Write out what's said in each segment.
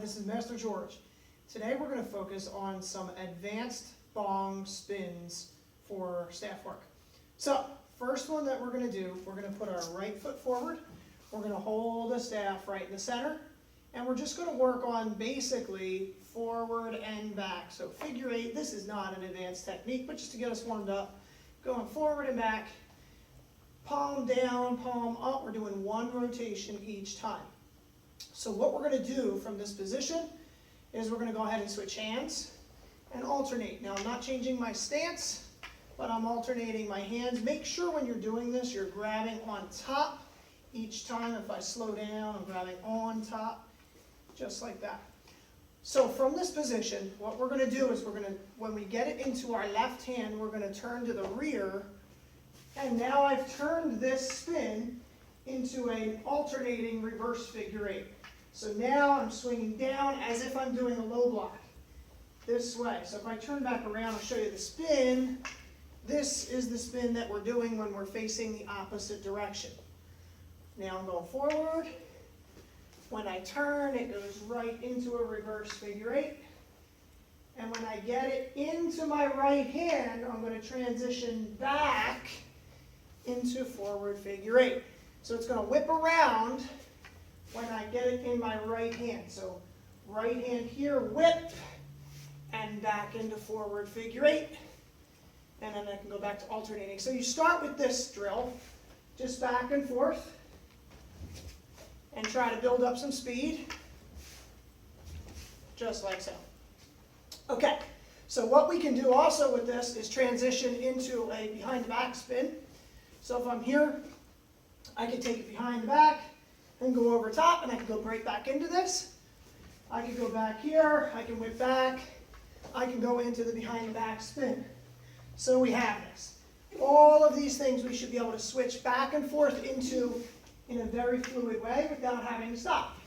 This is Master George. Today we're going to focus on some advanced bong spins for staff work. So, first one that we're going to do, we're going to put our right foot forward. We're going to hold the staff right in the center. And we're just going to work on basically forward and back. So figure eight, this is not an advanced technique, but just to get us warmed up, going forward and back, palm down, palm up. We're doing one rotation each time. So what we're going to do from this position is we're going to go ahead and switch hands and alternate. Now I'm not changing my stance, but I'm alternating my hands. Make sure when you're doing this, you're grabbing on top each time. If I slow down, I'm grabbing on top, just like that. So from this position, what we're going to do is when we get it into our left hand, we're going to turn to the rear. And now I've turned this spin into an alternating reverse figure eight. So now I'm swinging down as if I'm doing a low block this way. So if I turn back around, I'll show you the spin. This is the spin that we're doing when we're facing the opposite direction. Now I'm going forward. When I turn, it goes right into a reverse figure eight. And when I get it into my right hand, I'm going to transition back into forward figure eight. So it's going to whip around when I get it in my right hand. So right hand here, whip, and back into forward figure eight. And then I can go back to alternating. So you start with this drill, just back and forth, and try to build up some speed, just like so. Okay, so what we can do also with this is transition into a behind the back spin. So if I'm here, I can take it behind the back and go over top, and I can go right back into this. I can go back here, I can whip back, I can go into the behind the back spin. So we have this. All of these things we should be able to switch back and forth into in a very fluid way without having to stop.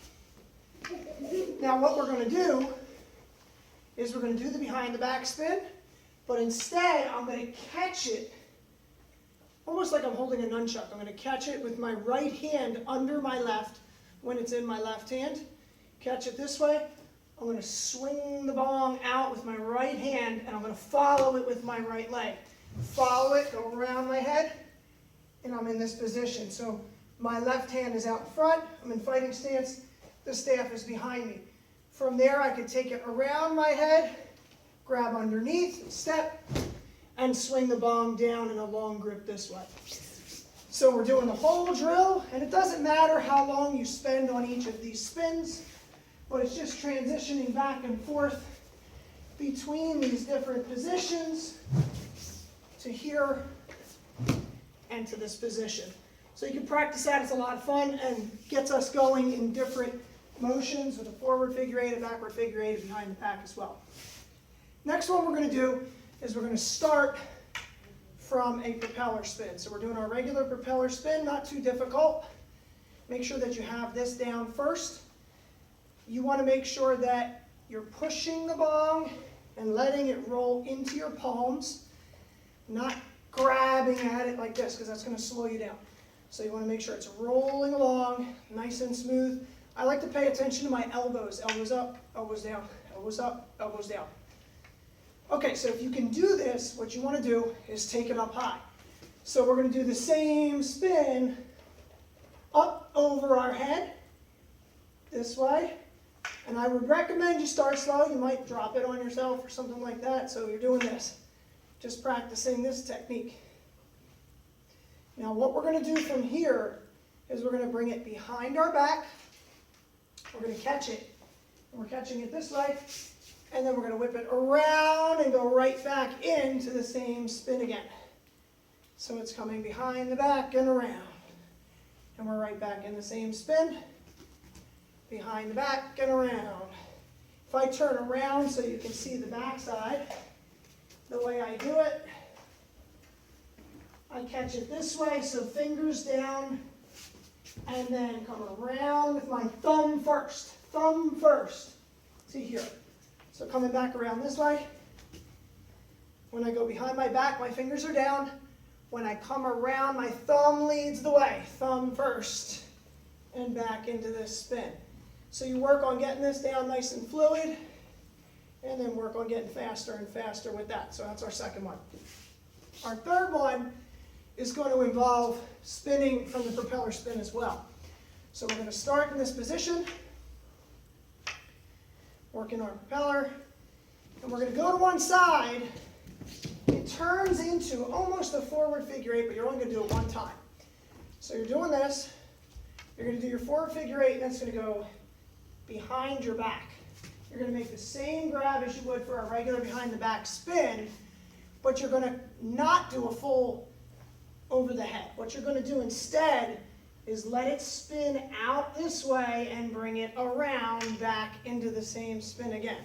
Now what we're going to do is we're going to do the behind the back spin, but instead I'm going to catch it almost like I'm holding a nunchuck. I'm going to catch it with my right hand under my left when it's in my left hand. Catch it this way. I'm going to swing the bong out with my right hand, and I'm going to follow it with my right leg. Follow it, go around my head, and I'm in this position. So my left hand is out in front. I'm in fighting stance. The staff is behind me. From there, I can take it around my head, grab underneath, step, and swing the bong down in a long grip this way. So we're doing the whole drill, and it doesn't matter how long you spend on each of these spins, but it's just transitioning back and forth between these different positions to here and to this position. So you can practice that. It's a lot of fun and gets us going in different motions with a forward figure eight, a backward figure eight, and behind the back as well. Next one we're going to do is we're going to start from a propeller spin. So we're doing our regular propeller spin, not too difficult. Make sure that you have this down first. You want to make sure that you're pushing the bong and letting it roll into your palms, not grabbing at it like this, because that's going to slow you down. So you want to make sure it's rolling along, nice and smooth. I like to pay attention to my elbows. Elbows up, elbows down, elbows up, elbows down. Okay, so if you can do this, what you want to do is take it up high. So we're going to do the same spin up over our head, this way. And I would recommend you start slow. You might drop it on yourself or something like that. So you're doing this, just practicing this technique. Now what we're going to do from here is we're going to bring it behind our back. We're going to catch it. And we're catching it this way. And then we're going to whip it around and go right back into the same spin again. So it's coming behind the back and around. And we're right back in the same spin. Behind the back and around. If I turn around so you can see the back side, the way I do it, I catch it this way, so fingers down, and then come around with my thumb first to here. So coming back around this way. When I go behind my back, my fingers are down. When I come around, my thumb leads the way, thumb first, and back into this spin. So you work on getting this down nice and fluid, and then work on getting faster and faster with that. So that's our second one. Our third one is going to involve spinning from the propeller spin as well. So we're going to start in this position, working our propeller, and we're going to go to one side. It turns into almost a forward figure eight, but you're only going to do it one time. So you're doing this, you're going to do your forward figure eight, and it's going to go behind your back. You're going to make the same grab as you would for a regular behind the back spin, but you're going to not do a full over the head. What you're going to do instead is let it spin out this way and bring it around back into the same spin again.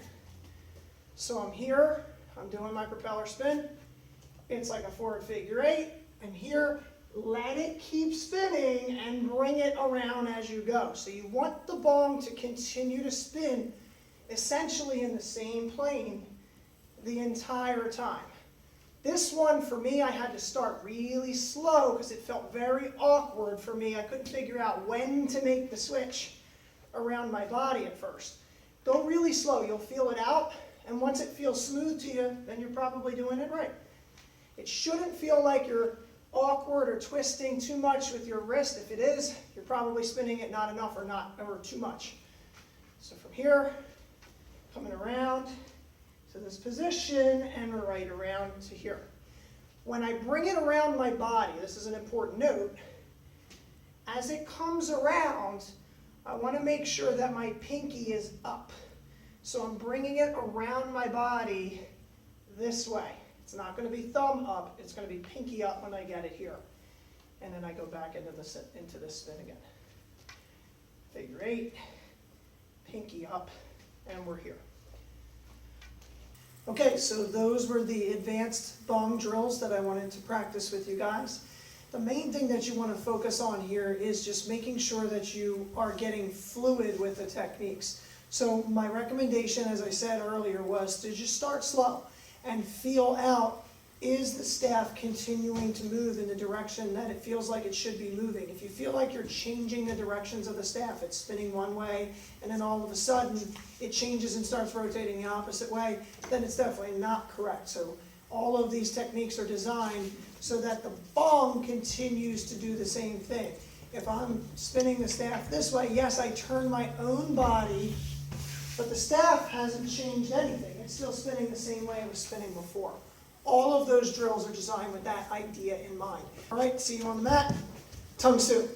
So I'm here, I'm doing my propeller spin. It's like a forward figure eight. And here, let it keep spinning and bring it around as you go. So you want the bong to continue to spin essentially in the same plane the entire time. This one, for me, I had to start really slow because it felt very awkward for me. I couldn't figure out when to make the switch around my body at first. Go really slow. You'll feel it out, and once it feels smooth to you, then you're probably doing it right. It shouldn't feel like you're awkward or twisting too much with your wrist. If it is, you're probably spinning it not enough or too much. So from here, coming around to this position and right around to here. When I bring it around my body, this is an important note, as it comes around, I want to make sure that my pinky is up. So I'm bringing it around my body this way. It's not going to be thumb up, it's going to be pinky up when I get it here. And then I go back into this spin again. Figure eight, pinky up, and we're here. Okay, so those were the advanced bong drills that I wanted to practice with you guys. The main thing that you want to focus on here is just making sure that you are getting fluid with the techniques. So my recommendation, as I said earlier, was to just start slow and feel out, is the staff continuing to move in the direction that it feels like it should be moving? If you feel like you're changing the directions of the staff, it's spinning one way, and then all of a sudden it changes and starts rotating the opposite way, then it's definitely not correct. So all of these techniques are designed so that the bong continues to do the same thing. If I'm spinning the staff this way, yes, I turn my own body, but the staff hasn't changed anything. It's still spinning the same way it was spinning before. All of those drills are designed with that idea in mind. All right, see you on the mat. Tung Su.